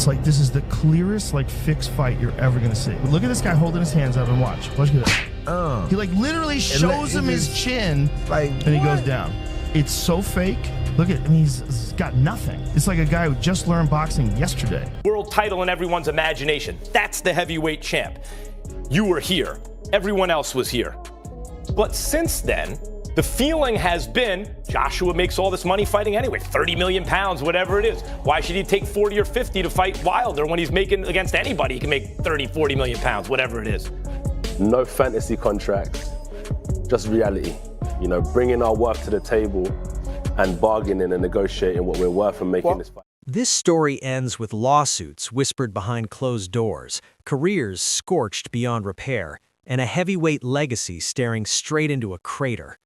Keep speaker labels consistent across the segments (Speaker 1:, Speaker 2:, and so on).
Speaker 1: It's like this is the clearest like fixed fight you're ever gonna see. But look at this guy holding his hands up and watch. Look at that. He like literally shows him his chin, like, and he goes down. It's so fake. Look at, I mean, he's got nothing. It's like a guy who just learned boxing yesterday.
Speaker 2: World title in everyone's imagination. That's the heavyweight champ. You were here. Everyone else was here. But since then, the feeling has been Joshua makes all this money fighting anyway, 30 million pounds, whatever it is. Why should he take 40 or 50 to fight Wilder when he's making against anybody? He can make 30, 40 million pounds, whatever it is.
Speaker 3: No fantasy contracts, just reality. You know, bringing our work to the table and bargaining and negotiating what we're worth and making this fight.
Speaker 4: This story ends with lawsuits whispered behind closed doors, careers scorched beyond repair, and a heavyweight legacy staring straight into a crater.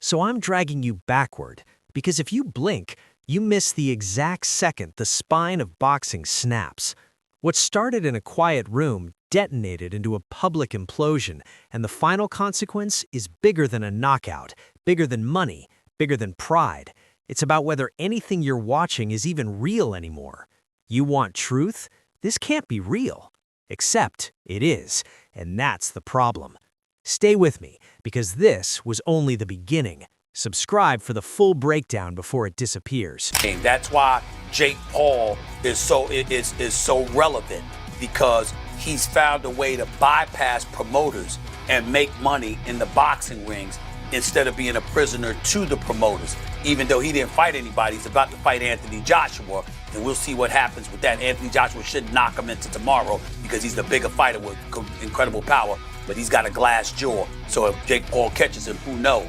Speaker 4: So I'm dragging you backward, because if you blink, you miss the exact second the spine of boxing snaps. What started in a quiet room detonated into a public implosion, and the final consequence is bigger than a knockout, bigger than money, bigger than pride. It's about whether anything you're watching is even real anymore. You want truth? This can't be real. Except it is, and that's the problem. Stay with me, because this was only the beginning. Subscribe for the full breakdown before it disappears.
Speaker 5: And that's why Jake Paul is so relevant, because he's found a way to bypass promoters and make money in the boxing rings instead of being a prisoner to the promoters. Even though he didn't fight anybody, he's about to fight Anthony Joshua, and we'll see what happens with that. Anthony Joshua should knock him into tomorrow because he's the bigger fighter with incredible power, but he's got a glass jaw. So if Jake Paul catches him, who knows?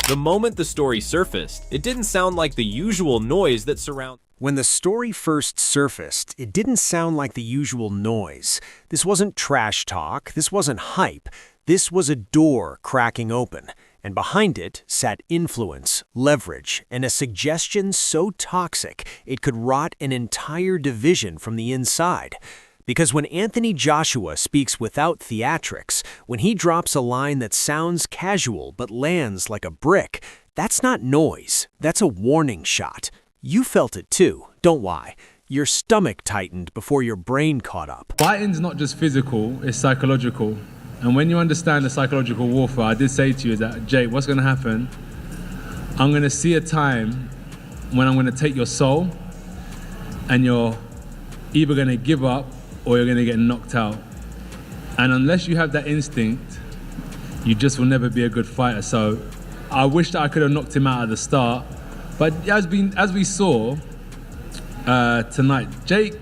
Speaker 6: The moment the story surfaced, it didn't sound like the usual noise that surrounds.
Speaker 4: When the story first surfaced, it didn't sound like the usual noise. This wasn't trash talk, this wasn't hype. This was a door cracking open, and behind it sat influence, leverage, and a suggestion so toxic it could rot an entire division from the inside. Because when Anthony Joshua speaks without theatrics, when he drops a line that sounds casual but lands like a brick, that's not noise, that's a warning shot. You felt it too, don't lie. Your stomach tightened before your brain caught up.
Speaker 7: Fighting's not just physical, it's psychological. And when you understand the psychological warfare, I did say to you that, Jake, what's going to happen? I'm going to see a time when I'm going to take your soul and you're either going to give up or you're going to get knocked out. And unless you have that instinct, you just will never be a good fighter. So I wish that I could have knocked him out at the start. But as we saw tonight, Jake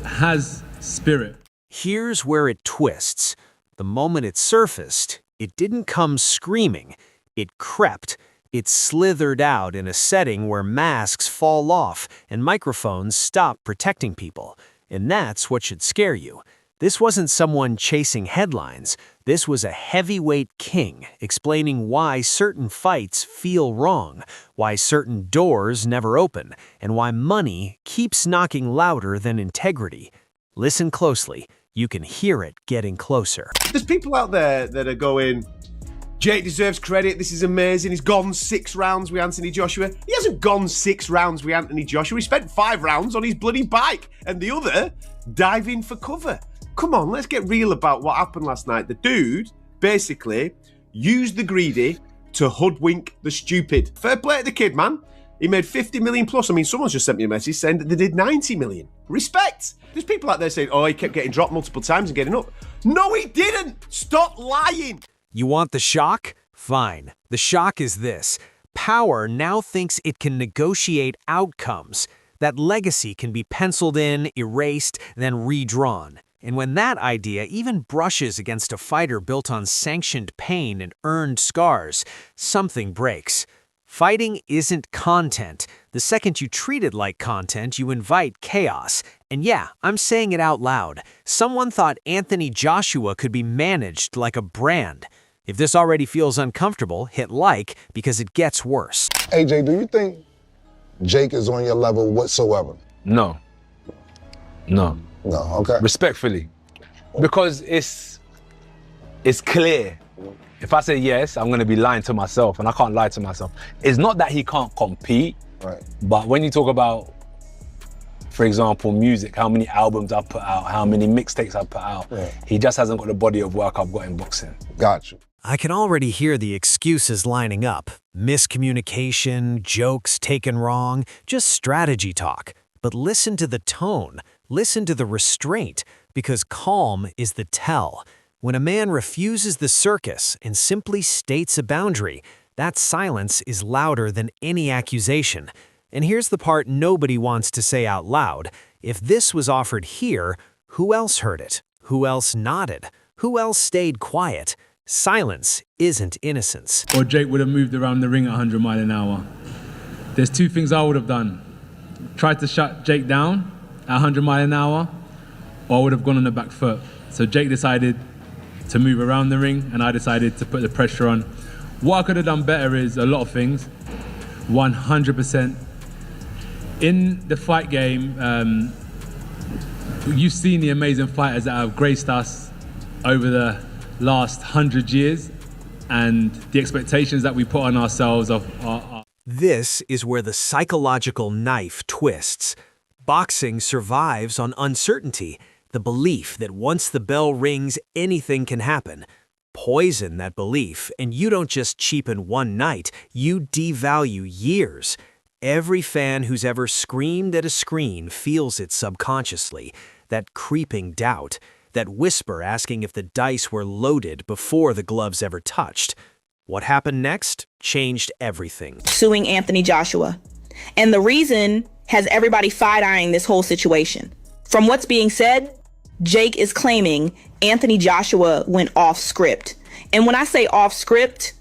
Speaker 7: has spirit.
Speaker 4: Here's where it twists. The moment it surfaced, it didn't come screaming. It crept. It slithered out in a setting where masks fall off and microphones stop protecting people. And that's what should scare you. This wasn't someone chasing headlines. This was a heavyweight king explaining why certain fights feel wrong, why certain doors never open, and why money keeps knocking louder than integrity. Listen closely. You can hear it getting closer.
Speaker 8: There's people out there that are going, Jake deserves credit, this is amazing, he's gone 6 rounds with Anthony Joshua. He hasn't gone 6 rounds with Anthony Joshua, he spent 5 rounds on his bloody bike, and the other diving for cover. Come on, let's get real about what happened last night. The dude basically used the greedy to hoodwink the stupid. Fair play to the kid, man. He made 50 million plus. I mean, someone's just sent me a message saying that they did 90 million. Respect. There's people out there saying, oh, he kept getting dropped multiple times and getting up. No, he didn't. Stop lying.
Speaker 4: You want the shock? Fine. The shock is this. Power now thinks it can negotiate outcomes. That legacy can be penciled in, erased, then redrawn. And when that idea even brushes against a fighter built on sanctioned pain and earned scars, something breaks. Fighting isn't content. The second you treat it like content, you invite chaos. And yeah, I'm saying it out loud. Someone thought Anthony Joshua could be managed like a brand. If this already feels uncomfortable, hit like, because it gets worse.
Speaker 9: AJ, do you think Jake is on your level whatsoever?
Speaker 10: No. No.
Speaker 9: No, okay.
Speaker 10: Respectfully. Because it's clear. If I say yes, I'm gonna be lying to myself, and I can't lie to myself. It's not that he can't compete,
Speaker 9: right?
Speaker 10: But when you talk about for example, music, how many albums I've put out, how many mixtapes I've put out. He just hasn't got the body of work I've got in boxing.
Speaker 9: Gotcha.
Speaker 4: I can already hear the excuses lining up. Miscommunication, jokes taken wrong, just strategy talk. But listen to the tone, listen to the restraint, because calm is the tell. When a man refuses the circus and simply states a boundary, that silence is louder than any accusation. And here's the part nobody wants to say out loud. If this was offered here, who else heard it? Who else nodded? Who else stayed quiet? Silence isn't innocence.
Speaker 7: Or Jake would have moved around the ring at 100 miles an hour. There's two things I would have done. Tried to shut Jake down at 100 miles an hour, or I would have gone on the back foot. So Jake decided to move around the ring, and I decided to put the pressure on. What I could have done better is a lot of things. 100%. In the fight game, you've seen the amazing fighters that have graced us over the last 100 years, and the expectations that we put on ourselves are.
Speaker 4: This is where the psychological knife twists. Boxing survives on uncertainty, the belief that once the bell rings, anything can happen. Poison that belief, and you don't just cheapen one night, you devalue years. Every fan who's ever screamed at a screen feels it subconsciously, that creeping doubt, that whisper asking if the dice were loaded before the gloves ever touched. What happened next changed everything.
Speaker 11: Suing Anthony Joshua. And the reason has everybody side-eyeing this whole situation. From what's being said, Jake is claiming Anthony Joshua went off script. And when I say off script,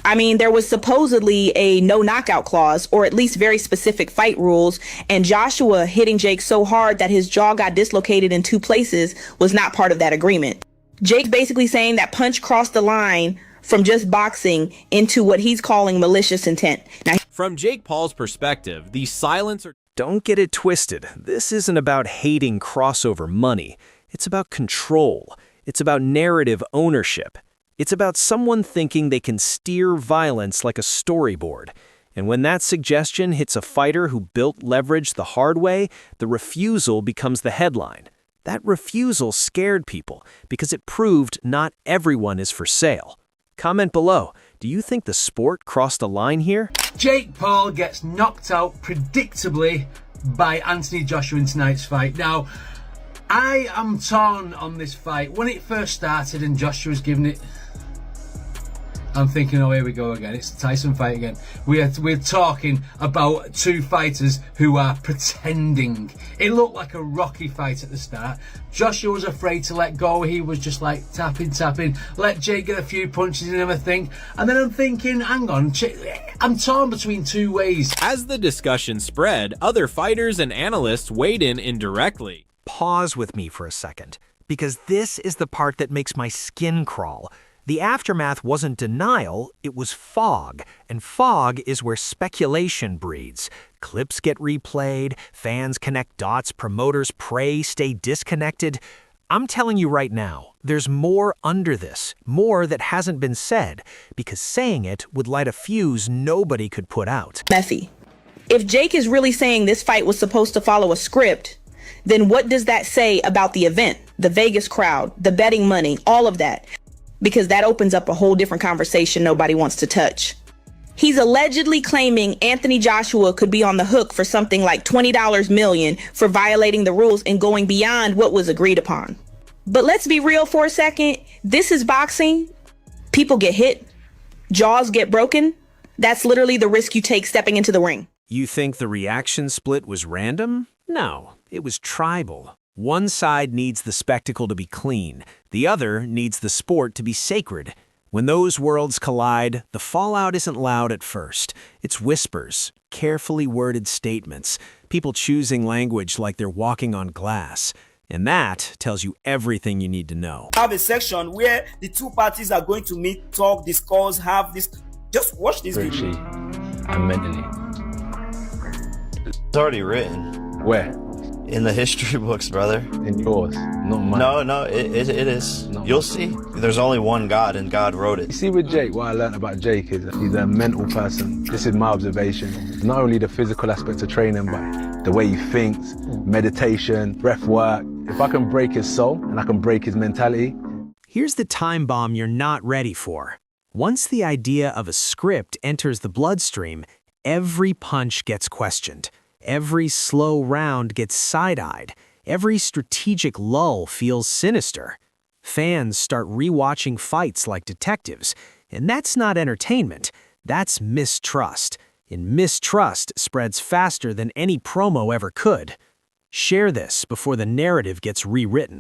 Speaker 11: I mean, there was supposedly a no knockout clause, or at least very specific fight rules, and Joshua hitting Jake so hard that his jaw got dislocated in 2 places was not part of that agreement. Jake basically saying that punch crossed the line from just boxing into what he's calling malicious intent. Now,
Speaker 6: from Jake Paul's perspective, the silence or...
Speaker 4: Don't get it twisted. This isn't about hating crossover money. It's about control. It's about narrative ownership. It's about someone thinking they can steer violence like a storyboard. And when that suggestion hits a fighter who built leverage the hard way, the refusal becomes the headline. That refusal scared people because it proved not everyone is for sale. Comment below. Do you think the sport crossed a line here?
Speaker 12: Jake Paul gets knocked out predictably by Anthony Joshua in tonight's fight. Now, I am torn on this fight. When it first started and Joshua was giving it, I'm thinking, oh, here we go again. It's the Tyson fight again. We're talking about 2 fighters who are pretending. It looked like a Rocky fight at the start. Joshua was afraid to let go. He was just like tapping. Let Jake get a few punches and everything. And then I'm thinking, hang on, I'm torn between 2 ways.
Speaker 6: As the discussion spread, other fighters and analysts weighed in indirectly.
Speaker 4: Pause with me for a second, because this is the part that makes my skin crawl. The aftermath wasn't denial, it was fog, and fog is where speculation breeds. Clips get replayed, fans connect dots, promoters pray, stay disconnected. I'm telling you right now, there's more under this, more that hasn't been said, because saying it would light a fuse nobody could put out.
Speaker 11: messy. If Jake is really saying this fight was supposed to follow a script, then what does that say about the event, the Vegas crowd, the betting money, all of that? Because that opens up a whole different conversation nobody wants to touch. He's allegedly claiming Anthony Joshua could be on the hook for something like $20 million for violating the rules and going beyond what was agreed upon. But let's be real for a second. This is boxing. People get hit. Jaws get broken. That's literally the risk you take stepping into the ring.
Speaker 4: You think the reaction split was random? No, it was tribal. One side needs the spectacle to be clean. The other needs the sport to be sacred. When those worlds collide, the fallout isn't loud at first. It's whispers, carefully worded statements, people choosing language like they're walking on glass. And that tells you everything you need to know.
Speaker 13: Have a section where the 2 parties are going to meet, talk, discuss, have this. Just watch this video.
Speaker 10: And mentally.
Speaker 14: It's already written.
Speaker 10: Where?
Speaker 14: In the history books, brother.
Speaker 10: In yours, not mine.
Speaker 14: No, it is. You'll see. There's only one God, and God wrote it.
Speaker 10: You see with Jake, what I learned about Jake is that he's a mental person. This is my observation. Not only the physical aspect of training, but the way he thinks, meditation, breath work. If I can break his soul and I can break his mentality.
Speaker 4: Here's the time bomb you're not ready for. Once the idea of a script enters the bloodstream, every punch gets questioned. Every slow round gets side-eyed. Every strategic lull feels sinister. Fans start rewatching fights like detectives, and that's not entertainment, that's mistrust. And mistrust spreads faster than any promo ever could. Share this before the narrative gets rewritten.